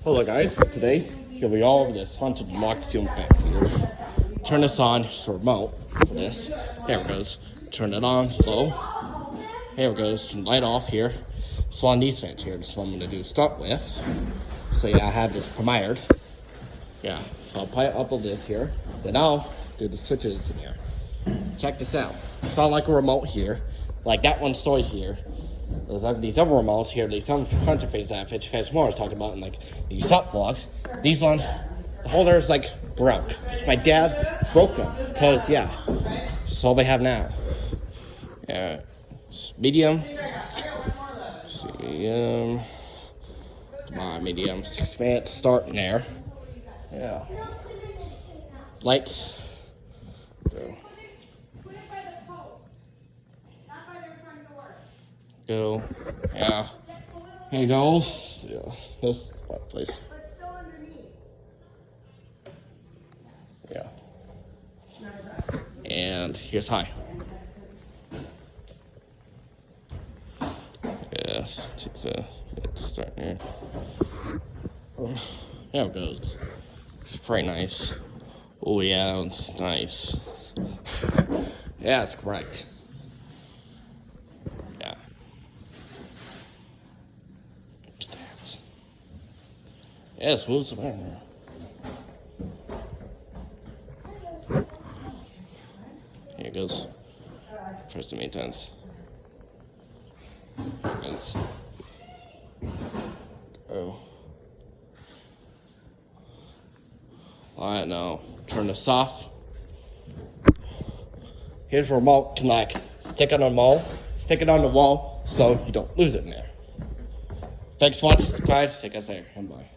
Hello guys, today here we are with this haunted deluxe steel back here. Turn this on, it's a remote for this. Here it goes. Turn it on, slow. Here it goes, light off here. So on these fans here, this is what I'm gonna do start with. So yeah, I have this premiered. Yeah, so I'll play up with this here. Then I'll do the switches in here. Check this out. Sound like a remote here. Like that one story here. There's like these other remotes here, these some interface outfits more I was talking about in like these shop vlogs. These one, the holder's like broke. My dad broke them, because yeah. That's all they have now. Yeah. Medium. See, come on, medium. 6 minutes starting there. Yeah. Lights. Go. Yeah. Here he goes. Yeah. This place. Yeah. And here's high. Yes. It's starting here. There it goes. It's pretty nice. Oh yeah, it's nice. Yeah, it's correct. Yeah. Yeah, it's smooth around there. Here it goes. Press the main times. Oh. Alright, now turn this off. Here's a remote. Can like stick it on the wall so you don't lose it in there. Thanks for watching, subscribe, see you guys later, and bye.